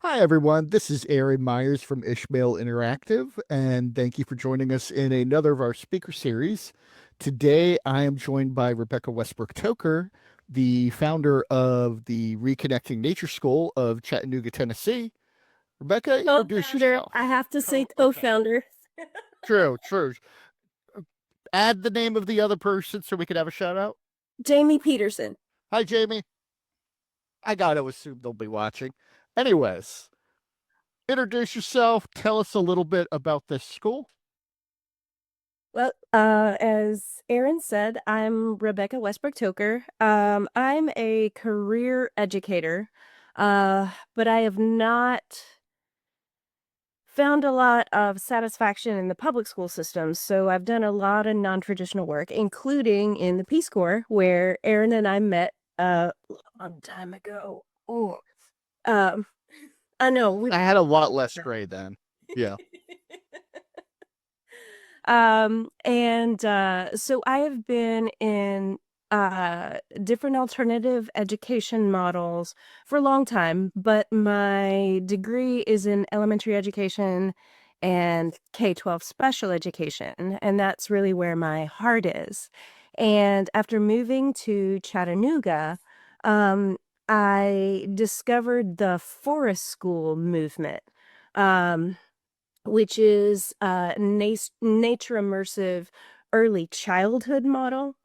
Hi, everyone. This is Aaron Myers from Ishmael Interactive, and thank you for joining us in another of our speaker series. Today, I am joined by Rebecca Westbrook Toker, the founder of the Reconnecting Nature School of Chattanooga, Tennessee. Rebecca, introduce Co-founder. I yourself. have to say Okay. co-founder. True, true. Add the name of the other person so we could have a shout out. Jamie Peterson. Hi, Jamie. I gotta assume they'll be watching. Anyways, introduce yourself. Tell us a little bit about this school. Well, as Aaron said, I'm Rebecca Westbrook Toker. I'm a career educator, but I have not found a lot of satisfaction in the public school system. So I've done a lot of non-traditional work, including in the Peace Corps, where Aaron and I met a long time ago. Oh, um, I know we I had a lot less gray then. Yeah. So I have been in different alternative education models for a long time, but my degree is in elementary education and K-12 special education, and that's really where my heart is. And after moving to Chattanooga, um, I discovered the forest school movement. Um, which is nature immersive early childhood model.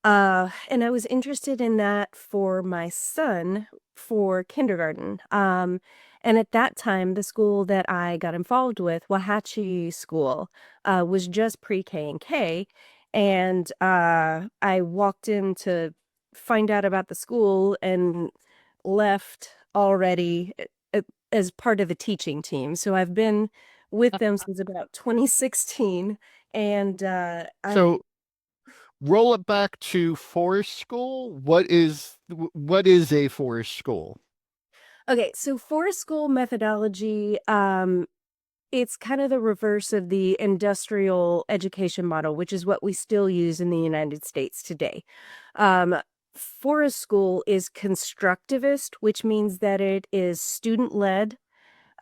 And I was interested in that for my son for kindergarten. And at that time, the school that I got involved with, Wahatchee School, was just pre-K and K. And I walked in to find out about the school and left already as part of the teaching team. So I've been with them since about 2016. And So roll it back to forest school. What is a forest school? okay, so for school methodology, it's kind of the reverse of the industrial education model, which is what we still use in the United States today. Um, Forest school is constructivist, which means that it is student led.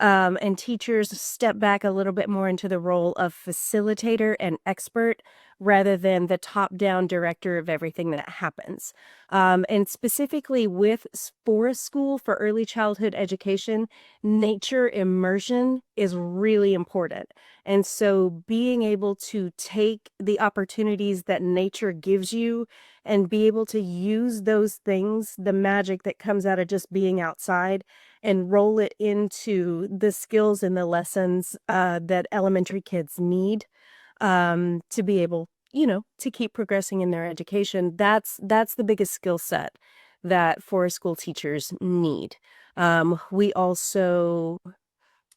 And teachers step back a little bit more into the role of facilitator and expert rather than the top-down director of everything that happens. And specifically with Forest School for early childhood education, nature immersion is really important. And so being able to take the opportunities that nature gives you and be able to use those things, the magic that comes out of just being outside, and roll it into the skills and the lessons that elementary kids need to be able, to keep progressing in their education. That's the biggest skill set that forest school teachers need. We also,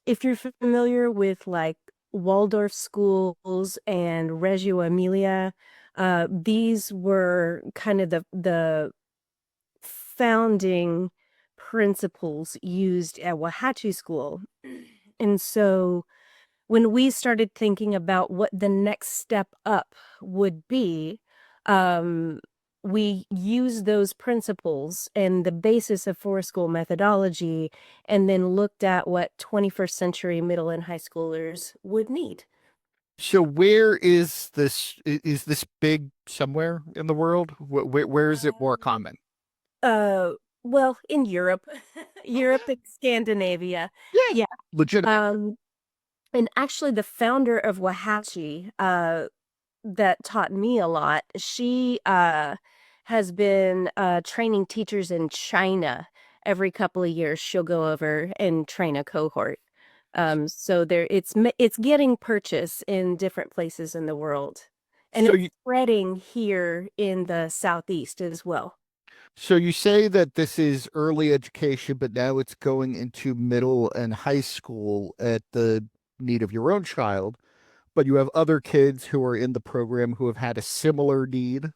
if you're familiar with like Waldorf schools and Reggio Emilia, these were kind of the founding principles used at Wahatchee School. And so when we started thinking about what the next step up would be, um, we used those principles and the basis of forest school methodology, and then looked at what 21st century middle and high schoolers would need. So where is this? Is this big somewhere in the world? Where is it more common? Uh, well, in Europe, Europe and Scandinavia. Yeah, Yeah. legitimate. Um, and actually the founder of Wahatchee, that taught me a lot, she has been training teachers in China. Every couple of years she'll go over and train a cohort. So there it's getting purchase in different places in the world. And So it's you spreading here in the southeast as well. so you say that this is early education, but now it's going into middle and high school at the need of your own child. But you have other kids who are in the program who have had a similar need.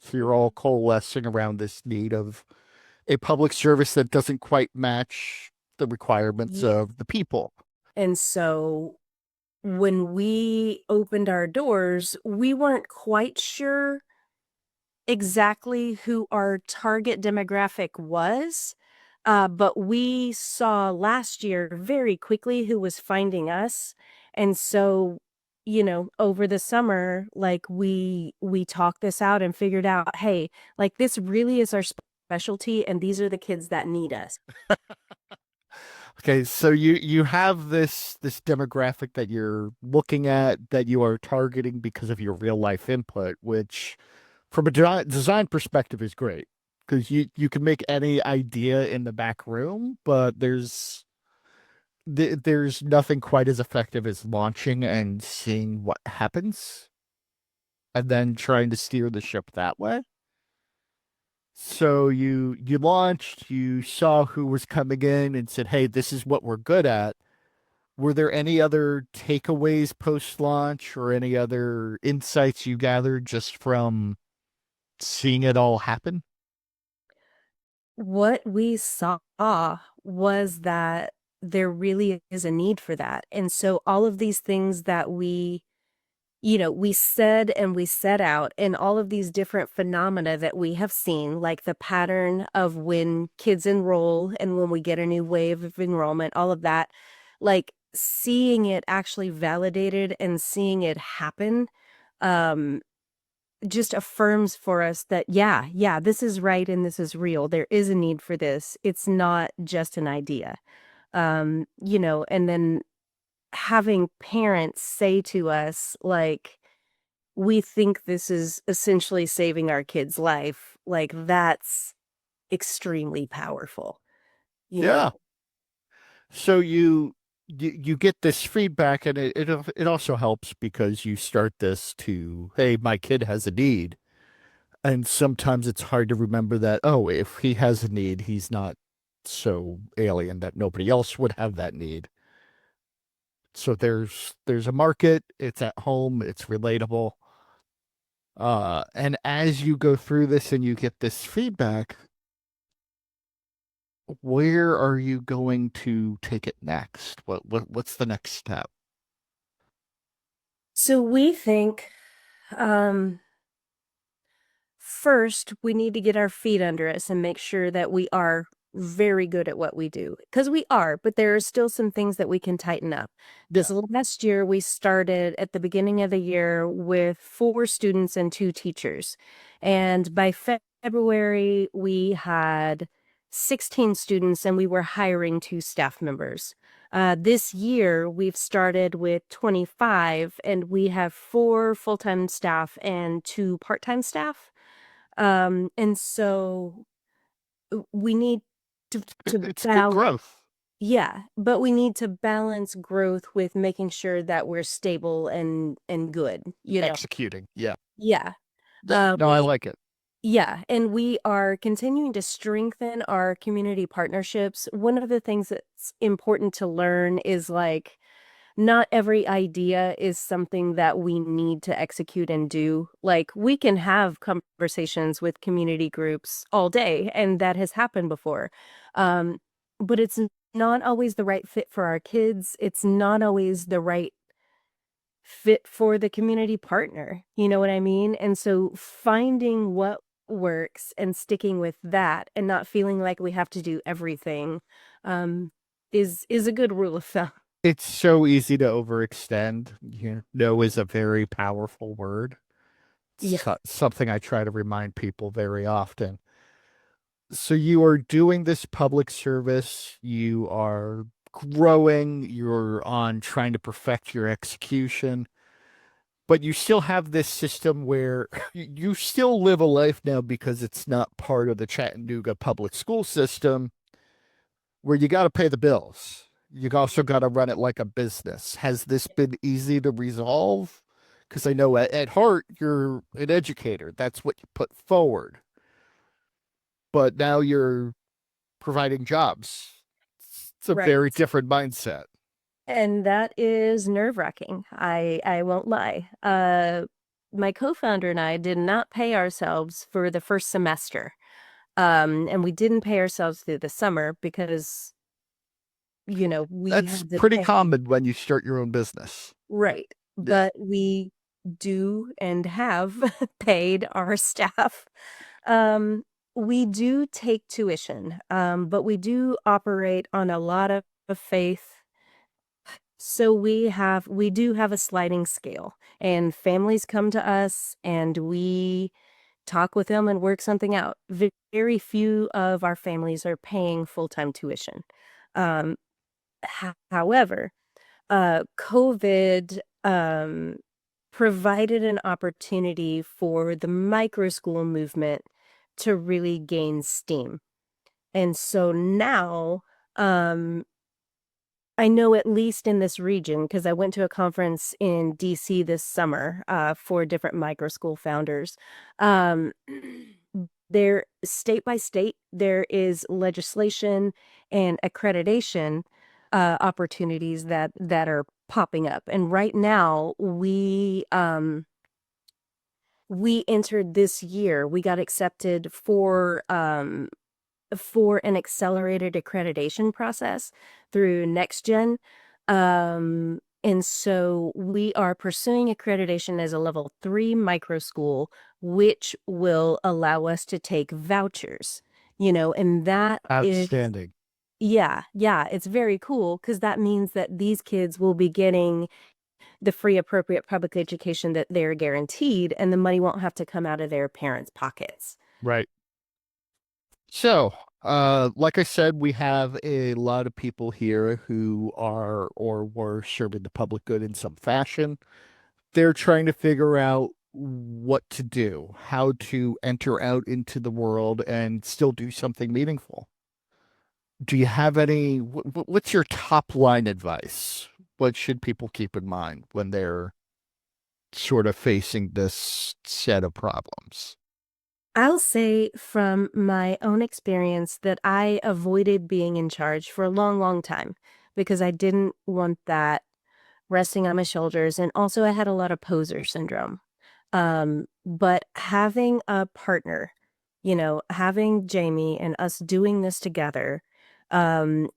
So you're all coalescing around this need of a public service that doesn't quite match the requirements Yeah. of the people. And so when we opened our doors, we weren't quite sure exactly who our target demographic was. But we saw last year very quickly who was finding us. And so, over the summer, like we talked this out and figured out, hey, like this really is our specialty, and these are the kids that need us. Okay, so you have this demographic that you're looking at that you are targeting because of your real life input, which from a design perspective is great because you can make any idea in the back room, but there's nothing quite as effective as launching and seeing what happens and then trying to steer the ship that way. So you launched, you saw who was coming in and said, "Hey, this is what we're good at." Were there any other takeaways post-launch or any other insights you gathered just from seeing it all happen? What we saw was that there really is a need for that. And so all of these things that we said and we set out, and all of these different phenomena that we have seen, like the pattern of when kids enroll and when we get a new wave of enrollment, all of that, like seeing it actually validated and seeing it happen, um, just affirms for us that, yeah, this is right and this is real. There is a need for this. It's not just an idea. And then having parents say to us, like, we think this is essentially saving our kid's life, like that's extremely powerful, you know? Yeah. So you get this feedback and it also helps because you start this to, hey, my kid has a need. And sometimes it's hard to remember that, oh, if he has a need, he's not so alien that nobody else would have that need. So there's a market, it's at home, it's relatable. And as you go through this and you get this feedback, where are you going to take it next? What's the next step? So we think, um, first, we need to get our feet under us and make sure that we are very good at what we do. Because we are, but there are still some things that we can tighten up. Yeah. This last year, we started at the beginning of the year with 4 students and 2 teachers. And by February, we had 16 students and we were hiring 2 staff members. This year, we've started with 25 and we have 4 full-time staff and 2 part-time staff. And so we need to It's good balance, growth. yeah, but we need to balance growth with making sure that we're stable and good, you know. Executing. Yeah. Yeah. No, Um, I like it. yeah, and we are continuing to strengthen our community partnerships. One of the things that's important to learn is like not every idea is something that we need to execute and do. Like, we can have conversations with community groups all day, and that has happened before. Um, but it's not always the right fit for our kids. It's not always the right fit for the community partner. You know what I mean? And so finding what works and sticking with that and not feeling like we have to do everything um, is a good rule of thumb. It's so easy to overextend. No is a very powerful word. Yeah. Something I try to remind people very often. So you are doing this public service, you are growing, you're on trying to perfect your execution, but you still have this system where you still live a life now because it's not part of the Chattanooga public school system where you got to pay the bills. You also got to run it like a business. Has this been easy to resolve? Because I know at heart you're an educator. That's what you put forward. But now you're providing jobs. It's a very Right. different mindset. And that is nerve-wracking. I won't lie. My co-founder and I did not pay ourselves for the first semester. And we didn't pay ourselves through the summer because, we That's had to pretty pay. common when you start your own business. Right. Yeah. But we do and have paid our staff. Um, We do take tuition, but we do operate on a lot of faith. So we do have a sliding scale, and families come to us and we talk with them and work something out. Very few of our families are paying full-time tuition. Um, however, COVID provided an opportunity for the micro school movement to really gain steam. And so now, um, I know at least in this region, because I went to a conference in DC this summer for different micro school founders. Um, there, state by state, there is legislation and accreditation opportunities that are popping up. And right now, we entered this year. We got accepted for an accelerated accreditation process through NextGen. And so we are pursuing accreditation as a level 3 micro school, which will allow us to take vouchers, and that is, Outstanding. yeah, it's very cool because that means that these kids will be getting the free appropriate public education that they're guaranteed, and the money won't have to come out of their parents' pockets. Right. So, like I said, we have a lot of people here who are or were serving the public good in some fashion. They're trying to figure out what to do, how to enter out into the world and still do something meaningful. Do you have any, what's your top line advice? What should people keep in mind when they're sort of facing this set of problems? I'll say from my own experience that I avoided being in charge for a long, long time because I didn't want that resting on my shoulders. And also, I had a lot of poser syndrome. But having a partner, having Jamie and us doing this together, um,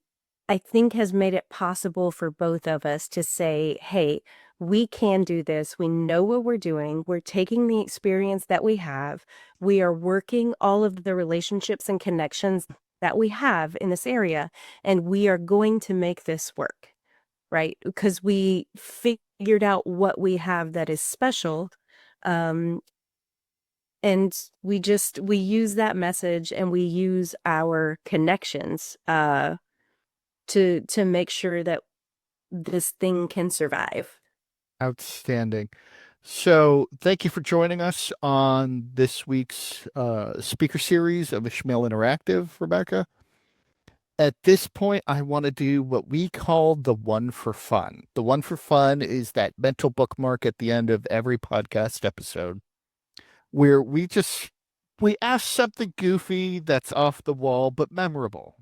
I think has made it possible for both of us to say, hey, we can do this. We know what we're doing. We're taking the experience that we have. We are working all of the relationships and connections that we have in this area, and we are going to make this work, right? Because we figured out what we have that is special. Um, and we use that message and we use our connections to make sure that this thing can survive. Outstanding. So, thank you for joining us on this week's speaker series of Ishmael Interactive, Rebecca. At this point, I want to do what we call the one for fun. The one for fun is that mental bookmark at the end of every podcast episode where we ask something goofy that's off the wall but memorable.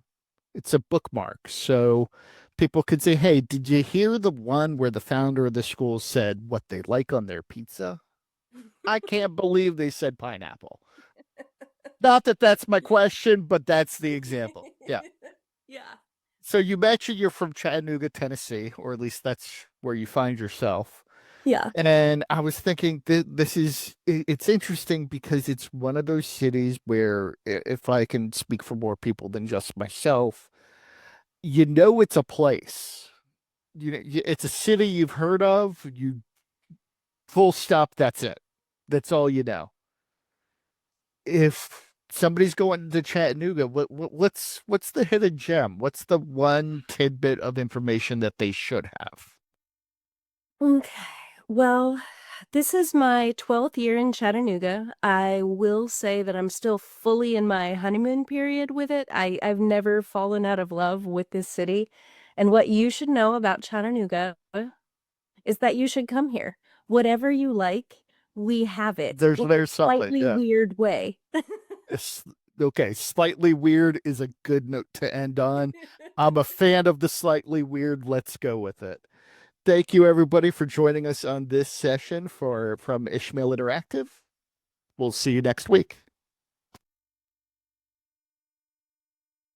It's a bookmark. So people could say, hey, did you hear the one where the founder of the school said what they like on their pizza? I can't believe they said pineapple. Not that that's my question, but that's the example. Yeah. Yeah. So you mentioned you're from Chattanooga, Tennessee, or at least that's where you find yourself. Yeah. And I was thinking it's interesting because it's one of those cities where if I can speak for more people than just myself, it's a place. It's a city you've heard of, you full stop, that's it. That's all you know. If somebody's going to Chattanooga, what's the hidden gem? What's the one tidbit of information that they should have? Okay. Well, this is my 12th year in Chattanooga. I will say that I'm still fully in my honeymoon period with it. I've never fallen out of love with this city. And what you should know about Chattanooga is that you should come here. Whatever you like, we have it in a There's something, slightly yeah. weird way. It's, okay, slightly weird is a good note to end on. I'm a fan of the slightly weird. Let's go with it. Thank you, everybody, for joining us on this session from Ishmael Interactive. We'll see you next week.